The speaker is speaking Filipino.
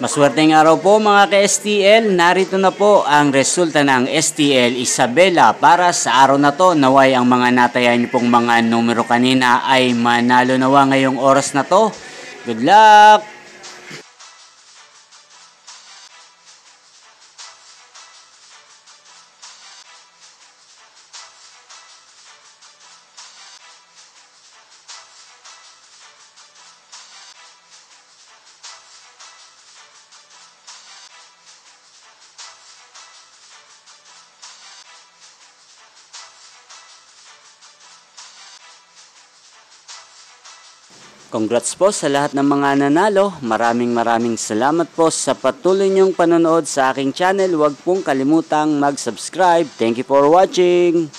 Maswerteng araw po mga ka-STL, narito na po ang resulta ng STL Isabela para sa araw na to. Naway ang mga natayan niyo pong mga numero kanina ay manalo nawa ngayong oras na to. Good luck! Congrats po sa lahat ng mga nanalo. Maraming salamat po sa patuloy niyong panonood sa aking channel. Huwag pong kalimutang mag-subscribe. Thank you for watching.